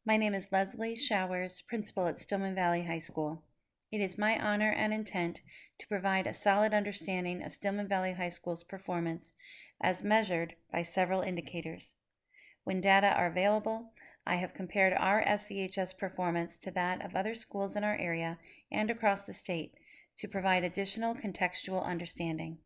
My name is Leslie Showers, principal at Stillman Valley High School. It is my honor and intent to provide a solid understanding of Stillman Valley High School's performance as measured by several indicators. When data are available, I have compared our SVHS performance to that of other schools in our area and across the state to provide additional contextual understanding.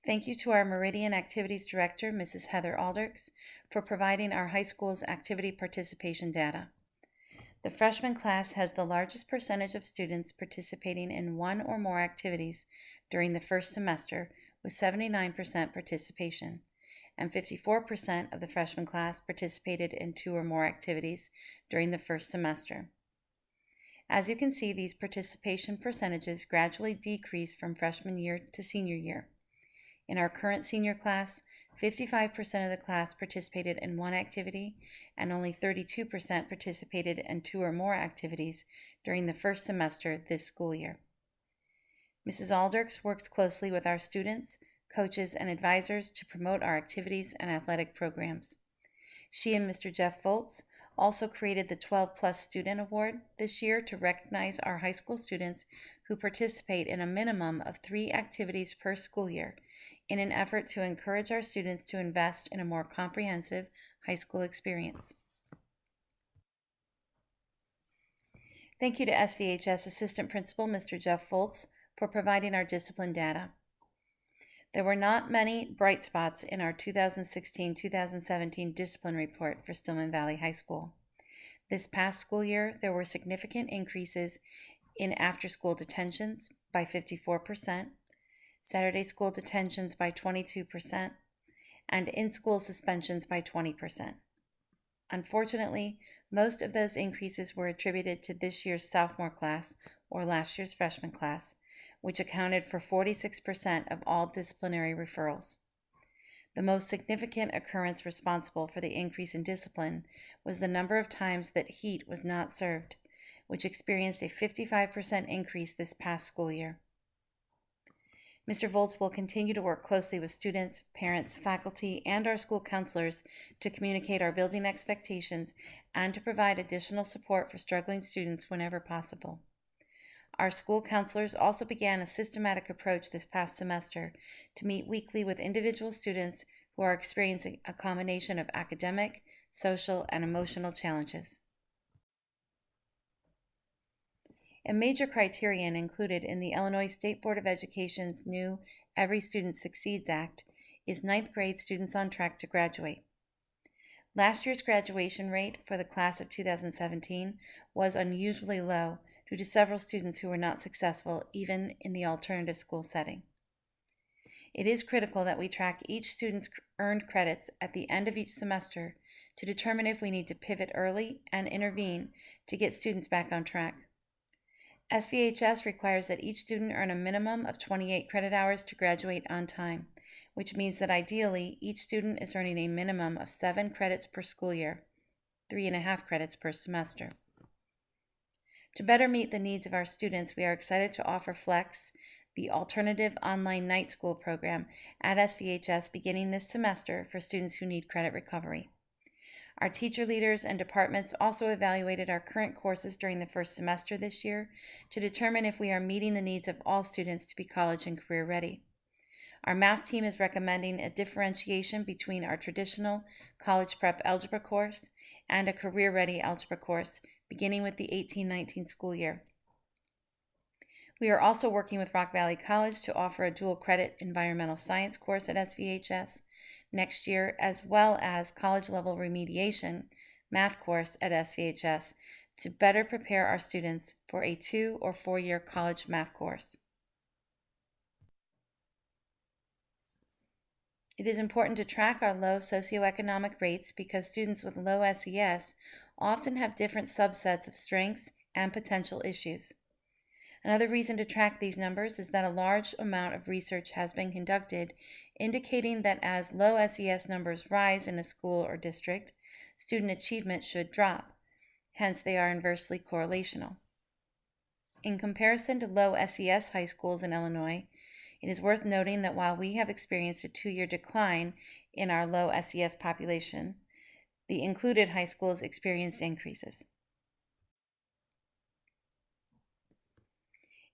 Thank you to our Meridian Activities Director, Mrs. Heather Alderks, for providing our high school's activity participation data. The freshman class has the largest percentage of students participating in one or more activities during the first semester, with 79% participation, and 54% of the freshman class participated in two or more activities during the first semester. As you can see, these participation percentages gradually decrease from freshman year to senior year. In our current senior class, 55% of the class participated in one activity, and only 32% participated in two or more activities during the first semester this school year. Mrs. Alderks works closely with our students, coaches, and advisors to promote our activities and athletic programs. She and Mr. Jeff Foltz also created the 12 Plus Student Award this year to recognize our high school students who participate in a minimum of 3 activities per school year in an effort to encourage our students to invest in a more comprehensive high school experience. Thank you to SVHS Assistant Principal Mr. Jeff Foltz for providing our discipline data. There were not many bright spots in our 2016-2017 discipline report for Stillman Valley High School. This past school year, there were significant increases in after-school detentions by 54%, Saturday school detentions by 22%, and in-school suspensions by 20%. Unfortunately, most of those increases were attributed to this year's sophomore class or last year's freshman class, which accounted for 46% of all disciplinary referrals. The most significant occurrence responsible for the increase in discipline was the number of times that heat was not served, which experienced a 55% increase this past school year. Mr. Volz will continue to work closely with students, parents, faculty, and our school counselors to communicate our building expectations and to provide additional support for struggling students whenever possible. Our school counselors also began a systematic approach this past semester to meet weekly with individual students who are experiencing a combination of academic, social, and emotional challenges. A major criterion included in the Illinois State Board of Education's new Every Student Succeeds Act is 9th grade students on track to graduate. Last year's graduation rate for the class of 2017 was unusually low due to several students who were not successful even in the alternative school setting. It is critical that we track each student's earned credits at the end of each semester to determine if we need to pivot early and intervene to get students back on track. SVHS requires that each student earn a minimum of 28 credit hours to graduate on time, which means that ideally each student is earning a minimum of 7 credits per school year, 3.5 credits per semester. To better meet the needs of our students, we are excited to offer Flex, the alternative online night school program at SVHS beginning this semester for students who need credit recovery. Our teacher leaders and departments also evaluated our current courses during the first semester this year to determine if we are meeting the needs of all students to be college and career ready. Our math team is recommending a differentiation between our traditional college prep algebra course and a career ready algebra course beginning with the 18-19 school year. We are also working with Rock Valley College to offer a dual credit environmental science course at SVHS next year, as well as college level remediation math course at SVHS to better prepare our students for a 2 or 4 year college math course. It is important to track our low socioeconomic rates because students with low SES often have different subsets of strengths and potential issues. Another reason to track these numbers is that a large amount of research has been conducted indicating that as low SES numbers rise in a school or district, student achievement should drop. Hence, they are inversely correlational. In comparison to low SES high schools in Illinois, it is worth noting that while we have experienced a 2-year decline in our low SES population, The included high schools experienced increases.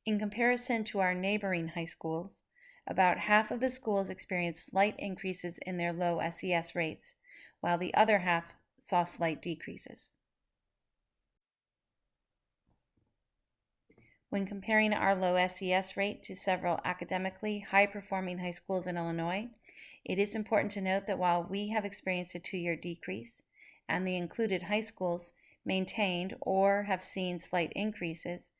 In comparison to our neighboring high schools, about half of the schools experienced slight increases in their low SES rates, while the other half saw slight decreases. When comparing our low SES rate to several academically high-performing high schools in Illinois, it is important to note that while we have experienced a 2-year decrease, and the included high schools maintained or have seen slight increases,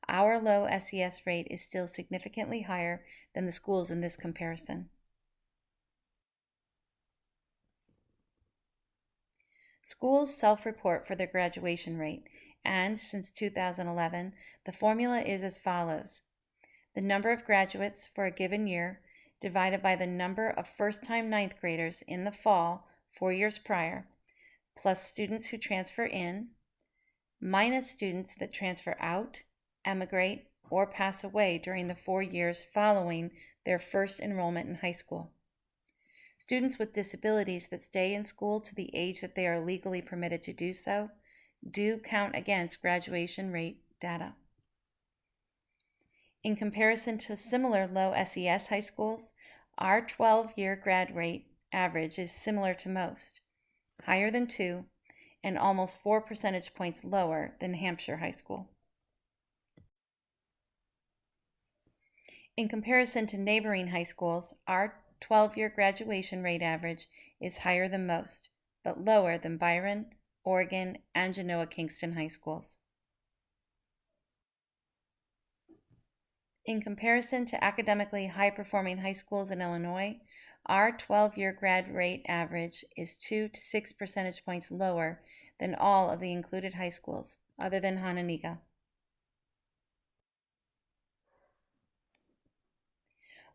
our low SES rate is still significantly higher than the schools in this comparison. Schools self-report for their graduation rate, and since 2011, the formula is as follows: the number of graduates for a given year divided by the number of first-time ninth graders in the fall 4 years prior, plus students who transfer in, minus students that transfer out, emigrate, or pass away during the 4 years following their first enrollment in high school. Students with disabilities that stay in school to the age that they are legally permitted to do so do count against graduation rate data. In comparison to similar low SES high schools, our 12-year grad rate average is similar to most, higher than 2, and almost 4 percentage points lower than Hampshire High School. In comparison to neighboring high schools, our 12-year graduation rate average is higher than most, but lower than Byron, Oregon, and Genoa-Kingston high schools. In comparison to academically high-performing high schools in Illinois, our 12-year grad rate average is 2 to 6 percentage points lower than all of the included high schools, other than Hononegah.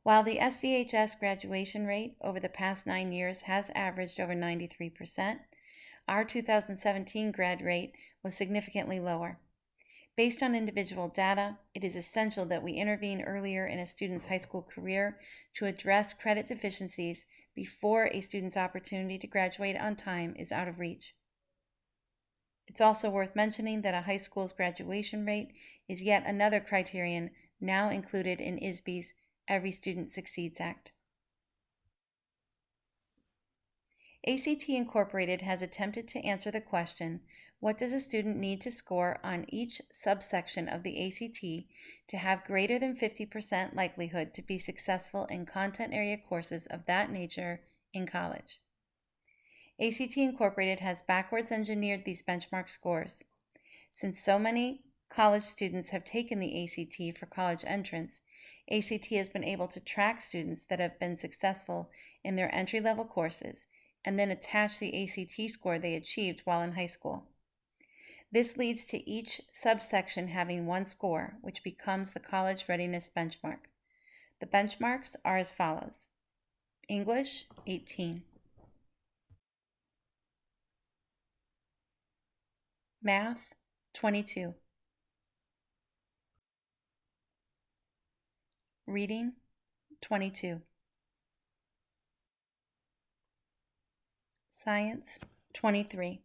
While the SVHS graduation rate over the past 9 years has averaged over 93%, our 2017 grad rate was significantly lower. Based on individual data, it is essential that we intervene earlier in a student's high school career to address credit deficiencies before a student's opportunity to graduate on time is out of reach. It's also worth mentioning that a high school's graduation rate is yet another criterion now included in ISBE's Every Student Succeeds Act. ACT Incorporated has attempted to answer the question, what does a student need to score on each subsection of the ACT to have greater than 50% likelihood to be successful in content area courses of that nature in college? ACT Incorporated has backwards engineered these benchmark scores. Since so many college students have taken the ACT for college entrance, ACT has been able to track students that have been successful in their entry-level courses and then attach the ACT score they achieved while in high school. This leads to each subsection having one score, which becomes the college readiness benchmark. The benchmarks are as follows: English, 18. Math, 22. Reading, 22. Science, 23.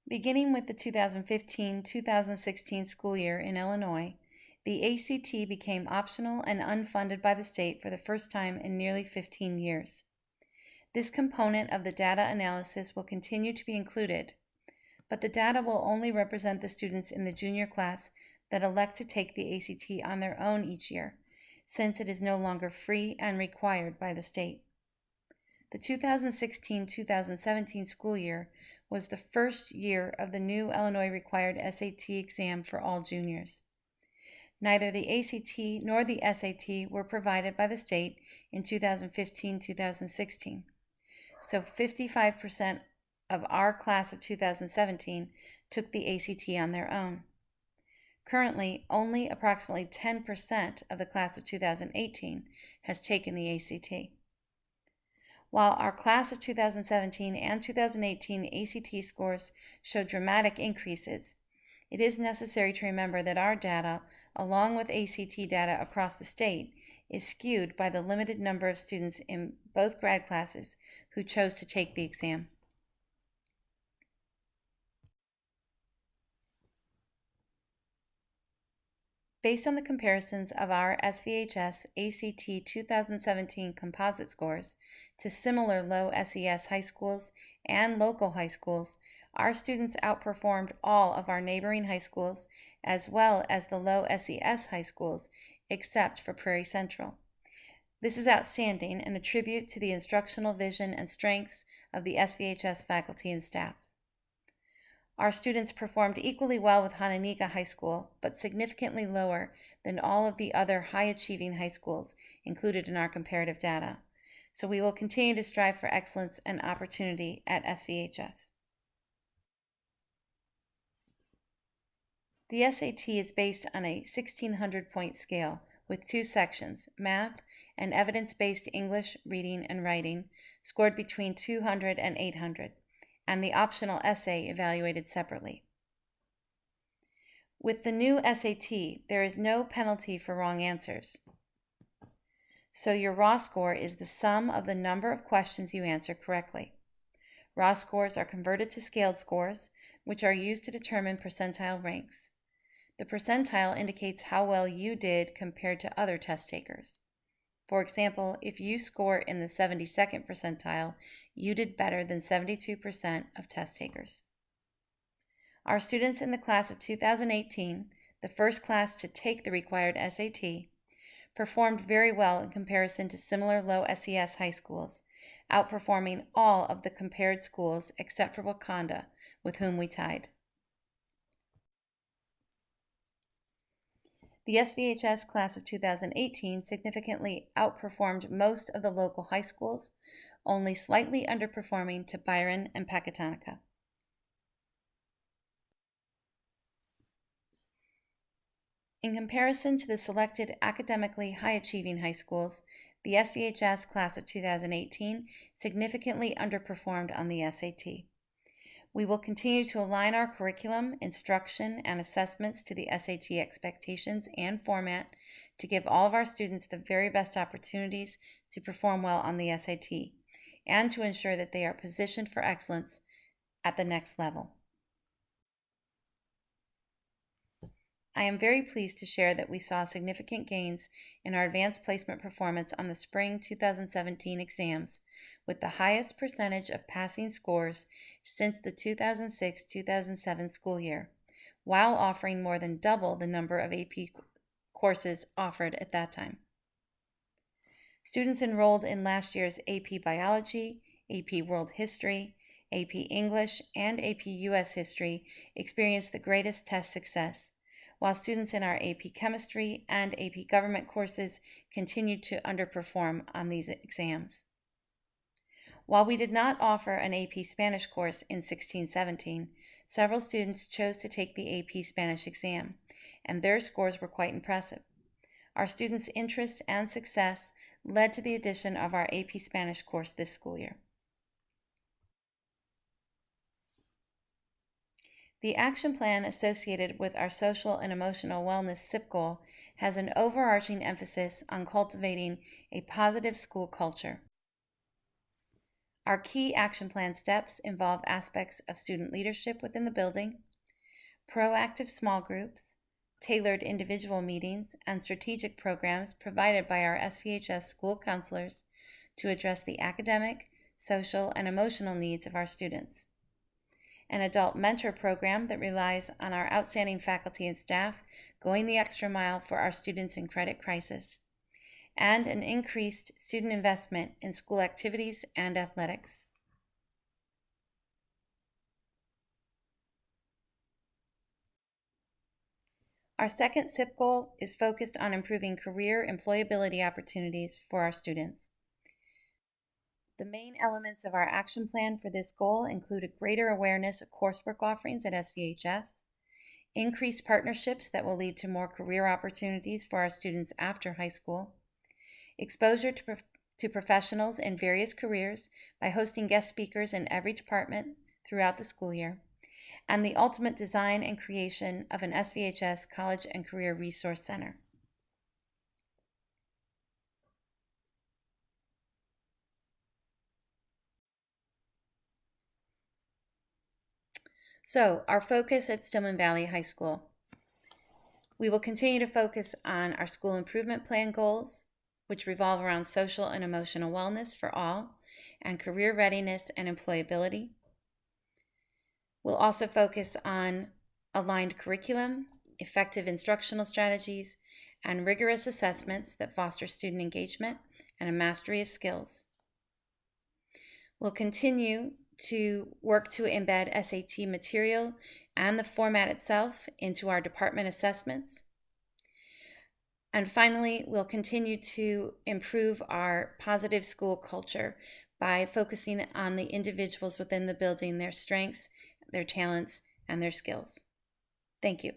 Beginning with the 2015-2016 school year in Illinois, the ACT became optional and unfunded by the state for the first time in nearly 15 years. This component of the data analysis will continue to be included, but the data will only represent the students in the junior class that elect to take the ACT on their own each year, since it is no longer free and required by the state. The 2016-2017 school year was the first year of the new Illinois required SAT exam for all juniors. Neither the ACT nor the SAT were provided by the state in 2015-2016, so 55% of our class of 2017 took the ACT on their own. Currently, only approximately 10% of the class of 2018 has taken the ACT. While our class of 2017 and 2018 ACT scores show dramatic increases, it is necessary to remember that our data, along with ACT data across the state, is skewed by the limited number of students in both grad classes who chose to take the exam. Based on the comparisons of our SVHS ACT 2017 composite scores to similar low SES high schools and local high schools, our students outperformed all of our neighboring high schools as well as the low SES high schools, except for Prairie Central. This is outstanding and a tribute to the instructional vision and strengths of the SVHS faculty and staff. Our students performed equally well with Hananiga High School, but significantly lower than all of the other high-achieving high schools included in our comparative data. So we will continue to strive for excellence and opportunity at SVHS. The SAT is based on a 1,600-point scale with two sections, math and evidence-based English, reading, and writing, scored between 200 and 800. And the optional essay evaluated separately. With the new SAT, there is no penalty for wrong answers. So your raw score is the sum of the number of questions you answer correctly. Raw scores are converted to scaled scores, which are used to determine percentile ranks. The percentile indicates how well you did compared to other test takers. For example, if you score in the 72nd percentile, you did better than 72% of test takers. Our students in the class of 2018, the first class to take the required SAT, performed very well in comparison to similar low SES high schools, outperforming all of the compared schools except for Wakanda, with whom we tied. The SVHS class of 2018 significantly outperformed most of the local high schools, only slightly underperforming to Byron and Pecatonica. In comparison to the selected academically high-achieving high schools, the SVHS class of 2018 significantly underperformed on the SAT. We will continue to align our curriculum, instruction, and assessments to the SAT expectations and format to give all of our students the very best opportunities to perform well on the SAT, and to ensure that they are positioned for excellence at the next level. I am very pleased to share that we saw significant gains in our advanced placement performance on the spring 2017 exams, with the highest percentage of passing scores since the 2006-2007 school year, while offering more than double the number of AP courses offered at that time. Students enrolled in last year's AP Biology, AP World History, AP English, and AP US History experienced the greatest test success, while students in our AP Chemistry and AP Government courses continued to underperform on these exams. While we did not offer an AP Spanish course in 16-17, several students chose to take the AP Spanish exam, and their scores were quite impressive. Our students' interest and success led to the addition of our AP Spanish course this school year. The action plan associated with our social and emotional wellness SIP goal has an overarching emphasis on cultivating a positive school culture. Our key action plan steps involve aspects of student leadership within the building, proactive small groups, tailored individual meetings, and strategic programs provided by our SVHS school counselors to address the academic, social, and emotional needs of our students. An adult mentor program that relies on our outstanding faculty and staff going the extra mile for our students in credit crisis, and an increased student investment in school activities and athletics. Our second SIP goal is focused on improving career employability opportunities for our students. The main elements of our action plan for this goal include a greater awareness of coursework offerings at SVHS, increased partnerships that will lead to more career opportunities for our students after high school, exposure to professionals in various careers by hosting guest speakers in every department throughout the school year, and the ultimate design and creation of an SVHS College and Career Resource Center. So, our focus at Stillman Valley High School. We will continue to focus on our school improvement plan goals, which revolve around social and emotional wellness for all, and career readiness and employability. We'll also focus on aligned curriculum, effective instructional strategies, and rigorous assessments that foster student engagement and a mastery of skills. We'll continue to work to embed SAT material and the format itself into our department assessments. And finally, we'll continue to improve our positive school culture by focusing on the individuals within the building, their strengths, their talents, and their skills. Thank you.